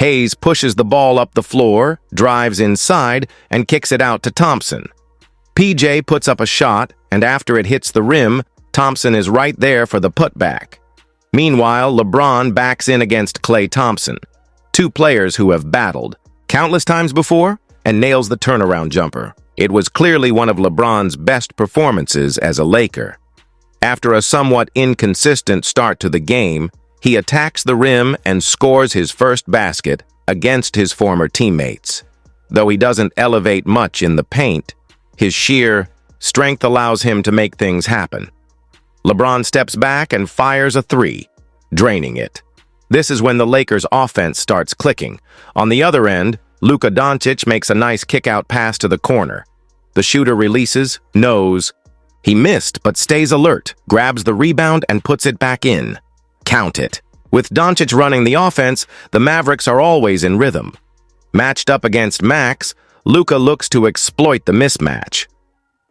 Hayes pushes the ball up the floor, drives inside, and kicks it out to Thompson. PJ puts up a shot, and after it hits the rim, Thompson is right there for the putback. Meanwhile, LeBron backs in against Klay Thompson, two players who have battled countless times before, and nails the turnaround jumper. It was clearly one of LeBron's best performances as a Laker. After a somewhat inconsistent start to the game, he attacks the rim and scores his first basket against his former teammates. Though he doesn't elevate much in the paint, his sheer strength allows him to make things happen. LeBron steps back and fires a three, draining it. This is when the Lakers' offense starts clicking. On the other end, Luka Doncic makes a nice kick-out pass to the corner. The shooter releases, knows. He missed, but stays alert, grabs the rebound and puts it back in. Count it. With Doncic running the offense, the Mavericks are always in rhythm. Matched up against Max, Luka looks to exploit the mismatch.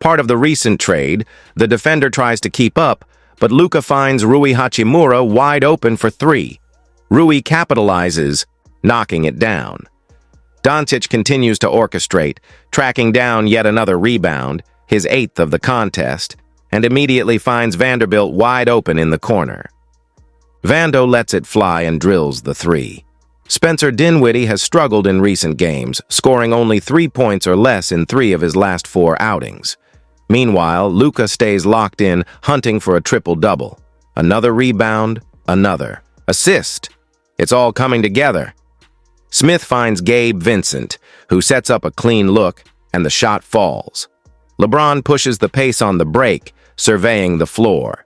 Part of the recent trade, the defender tries to keep up, but Luka finds Rui Hachimura wide open for three. Rui capitalizes, knocking it down. Doncic continues to orchestrate, tracking down yet another rebound, his 8th of the contest, and immediately finds Vanderbilt wide open in the corner. Vando lets it fly and drills the three. Spencer Dinwiddie has struggled in recent games, scoring only 3 points or less in 3 of his last 4 outings. Meanwhile, Luka stays locked in, hunting for a triple-double. Another rebound, another. Assist. It's all coming together. Smith finds Gabe Vincent, who sets up a clean look, and the shot falls. LeBron pushes the pace on the break, surveying the floor.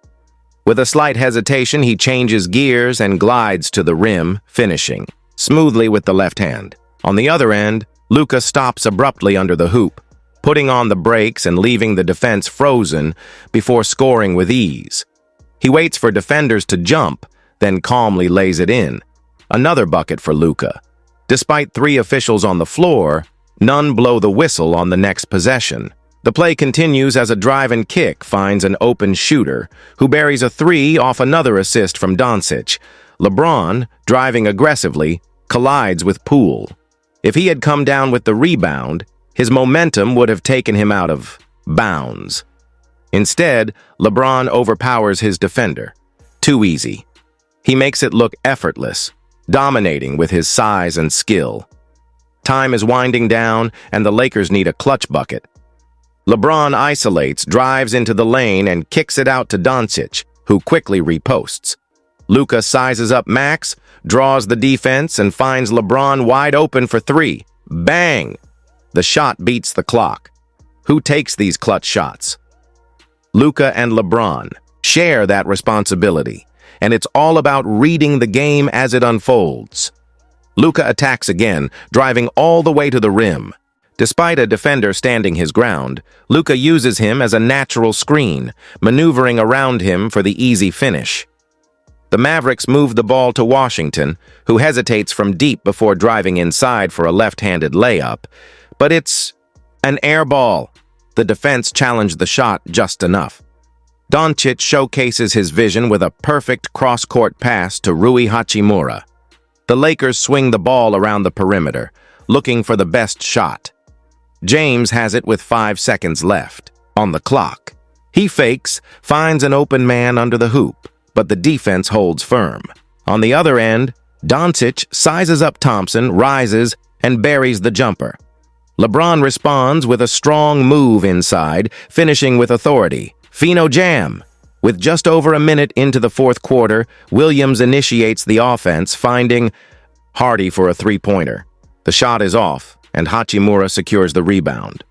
With a slight hesitation, he changes gears and glides to the rim, finishing smoothly with the left hand. On the other end, Luka stops abruptly under the hoop, putting on the brakes and leaving the defense frozen before scoring with ease. He waits for defenders to jump, then calmly lays it in. Another bucket for Luka. Despite 3 officials on the floor, none blow the whistle on the next possession. The play continues as a drive and kick finds an open shooter, who buries a 3 off another assist from Doncic. LeBron, driving aggressively, collides with Poole. If he had come down with the rebound, his momentum would have taken him out of bounds. Instead, LeBron overpowers his defender. Too easy. He makes it look effortless, dominating with his size and skill. Time is winding down, and the Lakers need a clutch bucket. LeBron isolates, drives into the lane, and kicks it out to Doncic, who quickly reposts. Luka sizes up Max, draws the defense, and finds LeBron wide open for 3. Bang! The shot beats the clock. Who takes these clutch shots? Luka and LeBron share that responsibility, and it's all about reading the game as it unfolds. Luka attacks again, driving all the way to the rim. Despite a defender standing his ground, Luka uses him as a natural screen, maneuvering around him for the easy finish. The Mavericks move the ball to Washington, who hesitates from deep before driving inside for a left-handed layup. But it's an air ball. The defense challenged the shot just enough. Doncic showcases his vision with a perfect cross-court pass to Rui Hachimura. The Lakers swing the ball around the perimeter, looking for the best shot. James has it with 5 seconds left on the clock. He fakes, finds an open man under the hoop, but the defense holds firm. On the other end, Doncic sizes up Thompson, rises, and buries the jumper. LeBron responds with a strong move inside, finishing with authority. Fino jam. With just over a minute into the 4th quarter, Williams initiates the offense, finding Hardy for a 3-pointer. The shot is off, and Hachimura secures the rebound.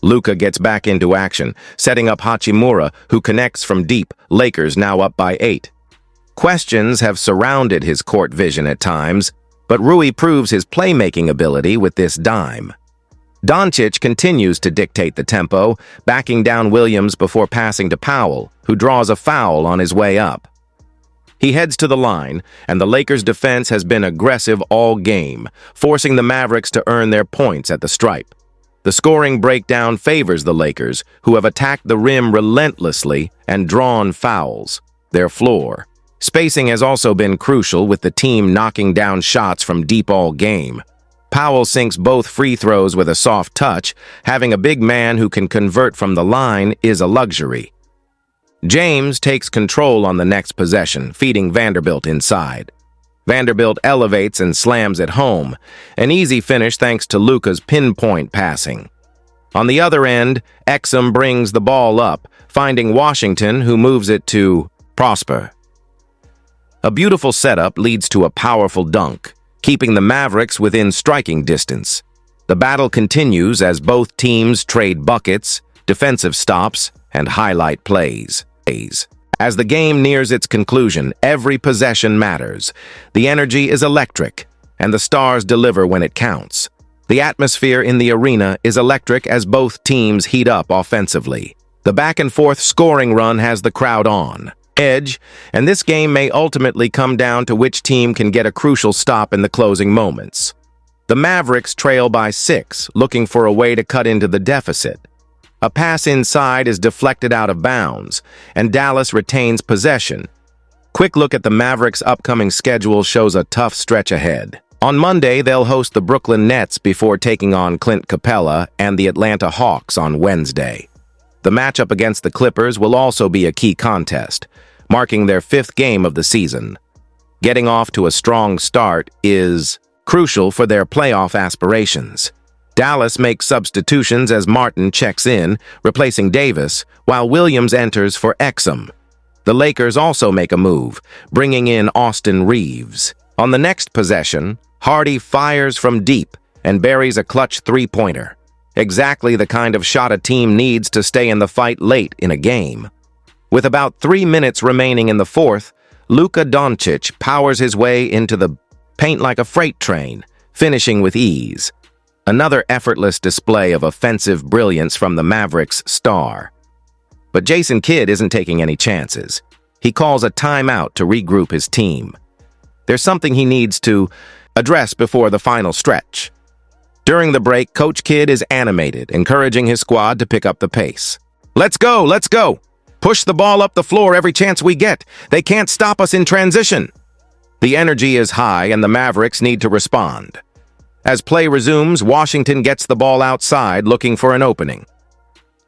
Luka gets back into action, setting up Hachimura, who connects from deep, Lakers now up by 8. Questions have surrounded his court vision at times, but Rui proves his playmaking ability with this dime. Doncic continues to dictate the tempo, backing down Williams before passing to Powell, who draws a foul on his way up. He heads to the line, and the Lakers' defense has been aggressive all game, forcing the Mavericks to earn their points at the stripe. The scoring breakdown favors the Lakers, who have attacked the rim relentlessly and drawn fouls. Their floor Spacing has also been crucial, with the team knocking down shots from deep all game. Powell sinks both free throws with a soft touch. Having a big man who can convert from the line is a luxury. James takes control on the next possession, feeding Vanderbilt inside. Vanderbilt elevates and slams it home, an easy finish thanks to Luka's pinpoint passing. On the other end, Exum brings the ball up, finding Washington, who moves it to Prosper. A beautiful setup leads to a powerful dunk, keeping the Mavericks within striking distance. The battle continues as both teams trade buckets, defensive stops, and highlight plays. As the game nears its conclusion, every possession matters. The energy is electric, and the stars deliver when it counts. The atmosphere in the arena is electric as both teams heat up offensively. The back-and-forth scoring run has the crowd on edge, and this game may ultimately come down to which team can get a crucial stop in the closing moments. The Mavericks trail by 6, looking for a way to cut into the deficit. A pass inside is deflected out of bounds, and Dallas retains possession. Quick look at the Mavericks' upcoming schedule shows a tough stretch ahead. On Monday, they'll host the Brooklyn Nets before taking on Clint Capella and the Atlanta Hawks on Wednesday. The matchup against the Clippers will also be a key contest, marking their 5th game of the season. Getting off to a strong start is crucial for their playoff aspirations. Dallas makes substitutions as Martin checks in, replacing Davis, while Williams enters for Exum. The Lakers also make a move, bringing in Austin Reeves. On the next possession, Hardy fires from deep and buries a clutch three-pointer. Exactly the kind of shot a team needs to stay in the fight late in a game. With about 3 minutes remaining in the fourth, Luka Doncic powers his way into the paint like a freight train, finishing with ease. Another effortless display of offensive brilliance from the Mavericks' star. But Jason Kidd isn't taking any chances. He calls a timeout to regroup his team. There's something he needs to address before the final stretch. During the break, Coach Kidd is animated, encouraging his squad to pick up the pace. Let's go! Let's go! Push the ball up the floor every chance we get. They can't stop us in transition. The energy is high and the Mavericks need to respond. As play resumes, Washington gets the ball outside, looking for an opening.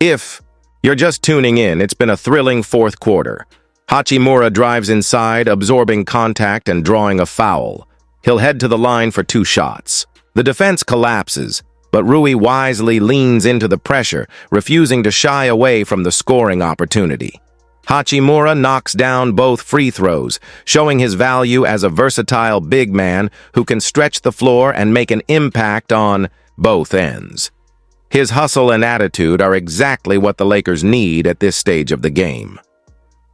If you're just tuning in, it's been a thrilling fourth quarter. Hachimura drives inside, absorbing contact and drawing a foul. He'll head to the line for 2 shots. The defense collapses, but Rui wisely leans into the pressure, refusing to shy away from the scoring opportunity. Hachimura knocks down both free throws, showing his value as a versatile big man who can stretch the floor and make an impact on both ends. His hustle and attitude are exactly what the Lakers need at this stage of the game.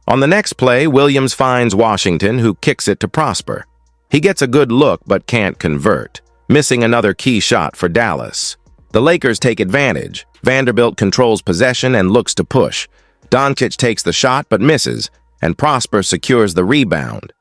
On the next play, Williams finds Washington, who kicks it to Prosper. He gets a good look but can't convert, missing another key shot for Dallas. The Lakers take advantage. Vanderbilt controls possession and looks to push. Doncic takes the shot but misses, and Prosper secures the rebound.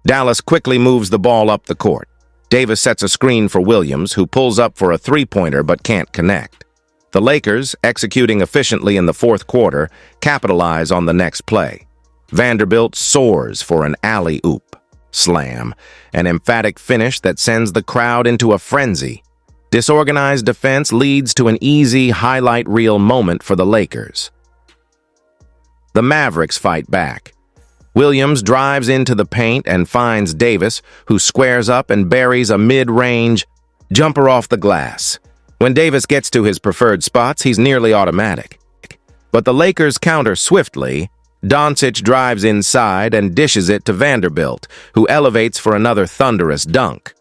Dallas quickly moves the ball up the court. Davis sets a screen for Williams, who pulls up for a three-pointer but can't connect. The Lakers, executing efficiently in the fourth quarter, capitalize on the next play. Vanderbilt soars for an alley-oop slam, an emphatic finish that sends the crowd into a frenzy. Disorganized defense leads to an easy highlight reel moment for the Lakers. The Mavericks fight back. Williams drives into the paint and finds Davis, who squares up and buries a mid-range jumper off the glass. When Davis gets to his preferred spots, he's nearly automatic. But the Lakers counter swiftly. Doncic drives inside and dishes it to Vanderbilt, who elevates for another thunderous dunk.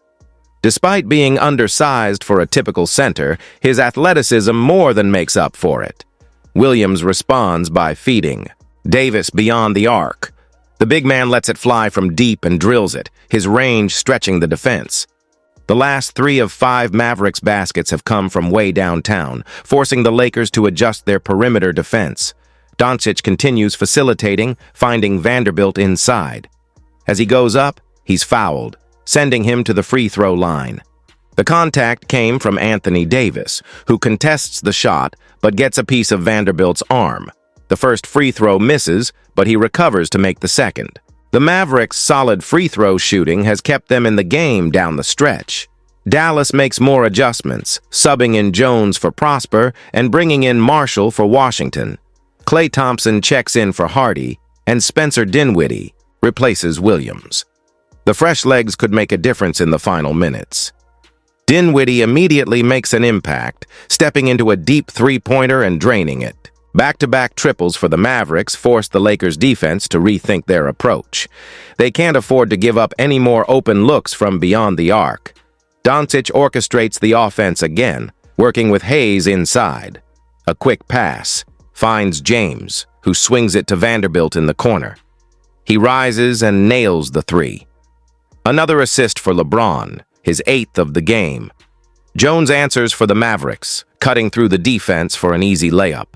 Despite being undersized for a typical center, his athleticism more than makes up for it. Williams responds by feeding Davis beyond the arc. The big man lets it fly from deep and drills it, his range stretching the defense. The last 3 of 5 Mavericks baskets have come from way downtown, forcing the Lakers to adjust their perimeter defense. Doncic continues facilitating, finding Vanderbilt inside. As he goes up, he's fouled, sending him to the free throw line. The contact came from Anthony Davis, who contests the shot but gets a piece of Vanderbilt's arm. The first free throw misses, but he recovers to make the second. The Mavericks' solid free throw shooting has kept them in the game down the stretch. Dallas makes more adjustments, subbing in Jones for Prosper and bringing in Marshall for Washington. Klay Thompson checks in for Hardy, and Spencer Dinwiddie replaces Williams. The fresh legs could make a difference in the final minutes. Dinwiddie immediately makes an impact, stepping into a deep three-pointer and draining it. Back-to-back triples for the Mavericks forced the Lakers' defense to rethink their approach. They can't afford to give up any more open looks from beyond the arc. Doncic orchestrates the offense again, working with Hayes inside. A quick pass finds James, who swings it to Vanderbilt in the corner. He rises and nails the three. Another assist for LeBron, his 8th of the game. Jones answers for the Mavericks, cutting through the defense for an easy layup.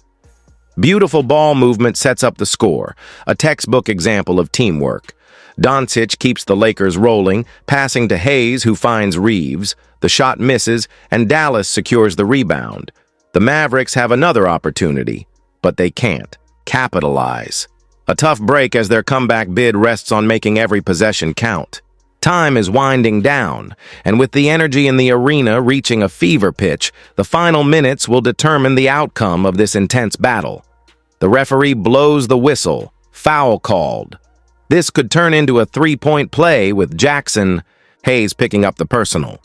Beautiful ball movement sets up the score, a textbook example of teamwork. Doncic keeps the Lakers rolling, passing to Hayes, who finds Reeves. The shot misses, and Dallas secures the rebound. The Mavericks have another opportunity, but they can't capitalize. A tough break as their comeback bid rests on making every possession count. Time is winding down, and with the energy in the arena reaching a fever pitch, the final minutes will determine the outcome of this intense battle. The referee blows the whistle, foul called. This could turn into a three-point play with Hayes picking up the personal.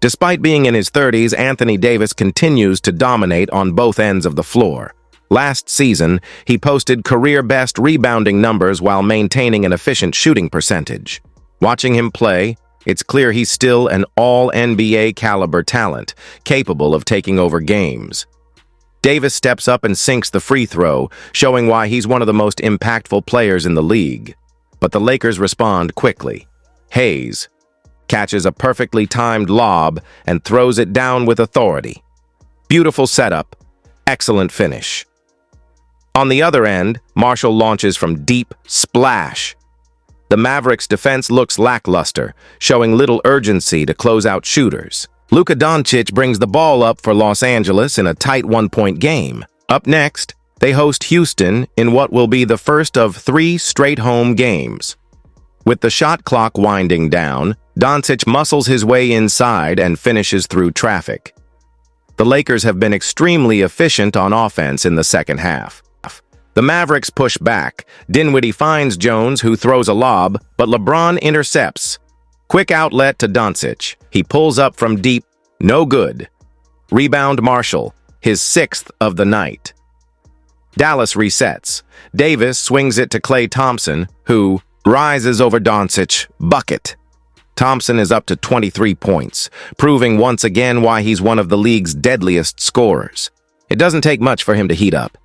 Despite being in his 30s, Anthony Davis continues to dominate on both ends of the floor. Last season, he posted career-best rebounding numbers while maintaining an efficient shooting percentage. Watching him play, it's clear he's still an all-NBA caliber talent, capable of taking over games. Davis steps up and sinks the free throw, showing why he's one of the most impactful players in the league. But the Lakers respond quickly. Hayes catches a perfectly timed lob and throws it down with authority. Beautiful setup, excellent finish. On the other end, Marshall launches from deep, splash. The Mavericks' defense looks lackluster, showing little urgency to close out shooters. Luka Doncic brings the ball up for Los Angeles in a tight one-point game. Up next, they host Houston in what will be the first of 3 straight home games. With the shot clock winding down, Doncic muscles his way inside and finishes through traffic. The Lakers have been extremely efficient on offense in the second half. The Mavericks push back. Dinwiddie finds Jones, who throws a lob, but LeBron intercepts. Quick outlet to Doncic. He pulls up from deep. No good. Rebound Marshall, his 6th of the night. Dallas resets. Davis swings it to Klay Thompson, who rises over Doncic. Bucket. Thompson is up to 23 points, proving once again why he's one of the league's deadliest scorers. It doesn't take much for him to heat up.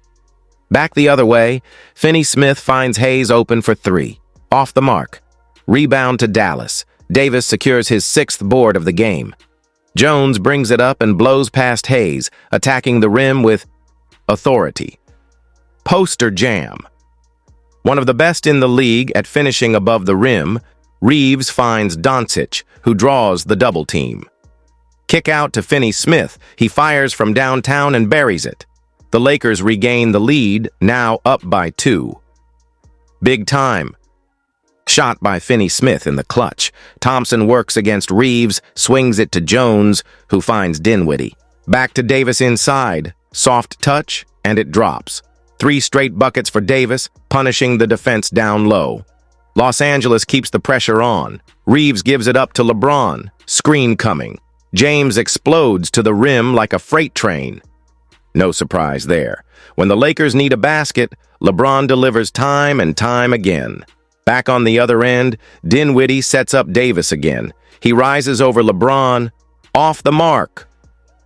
Back the other way, Finney Smith finds Hayes open for 3. Off the mark. Rebound to Dallas. Davis secures his 6th board of the game. Jones brings it up and blows past Hayes, attacking the rim with authority. Poster jam. One of the best in the league at finishing above the rim, Reeves finds Doncic, who draws the double team. Kick out to Finney Smith. He fires from downtown and buries it. The Lakers regain the lead, now up by 2. Big time. Shot by Finney Smith in the clutch. Thompson works against Reeves, swings it to Jones, who finds Dinwiddie. Back to Davis inside. Soft touch, and it drops. 3 straight buckets for Davis, punishing the defense down low. Los Angeles keeps the pressure on. Reeves gives it up to LeBron. Screen coming. James explodes to the rim like a freight train. No surprise there. When the Lakers need a basket, LeBron delivers time and time again. Back on the other end, Dinwiddie sets up Davis again. He rises over LeBron. Off the mark.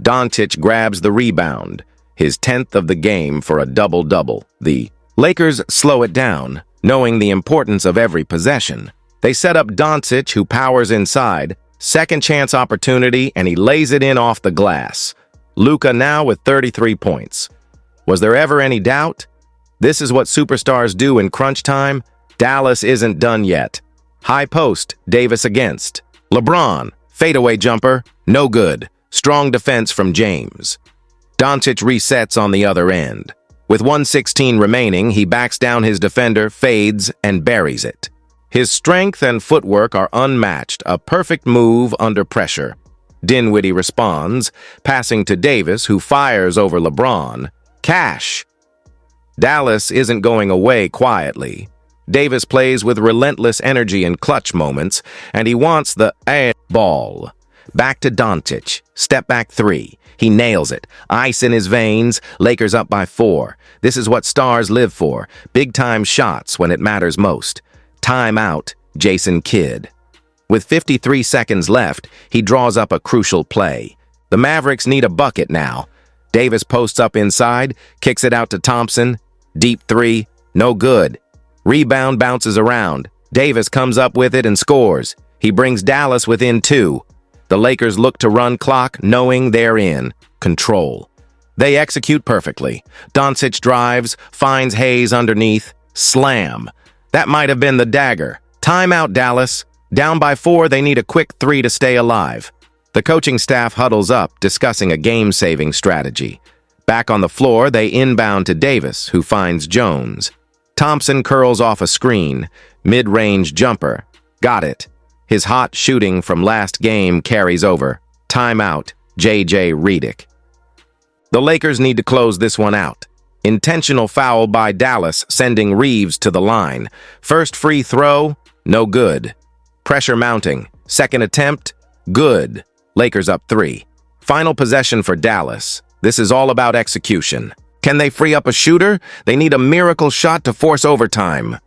Doncic grabs the rebound, his 10th of the game for a double-double. The Lakers slow it down, knowing the importance of every possession. They set up Doncic, who powers inside. Second chance opportunity, and he lays it in off the glass. Luka now with 33 points. Was there ever any doubt? This is what superstars do in crunch time. Dallas isn't done yet. High post, Davis against. LeBron, fadeaway jumper, no good. Strong defense from James. Doncic resets on the other end. With 1:16 remaining, he backs down his defender, fades, and buries it. His strength and footwork are unmatched, a perfect move under pressure. Dinwiddie responds, passing to Davis, who fires over LeBron. Cash! Dallas isn't going away quietly. Davis plays with relentless energy in clutch moments, and he wants the ball. Back to Doncic. Step back three. He nails it. Ice in his veins. Lakers up by 4. This is what stars live for. Big-time shots when it matters most. Timeout, Jason Kidd. With 53 seconds left, he draws up a crucial play. The Mavericks need a bucket now. Davis posts up inside, kicks it out to Thompson. Deep three, no good. Rebound bounces around. Davis comes up with it and scores. He brings Dallas within 2. The Lakers look to run clock, knowing they're in control. They execute perfectly. Doncic drives, finds Hayes underneath. Slam. That might have been the dagger. Timeout, Dallas. Down by 4, they need a quick 3 to stay alive. The coaching staff huddles up, discussing a game-saving strategy. Back on the floor, they inbound to Davis, who finds Jones. Thompson curls off a screen. Mid-range jumper. Got it. His hot shooting from last game carries over. Timeout, J.J. Redick. The Lakers need to close this one out. Intentional foul by Dallas, sending Reeves to the line. First free throw, no good. Pressure mounting. Second attempt, good. Lakers up 3. Final possession for Dallas. This is all about execution. Can they free up a shooter? They need a miracle shot to force overtime.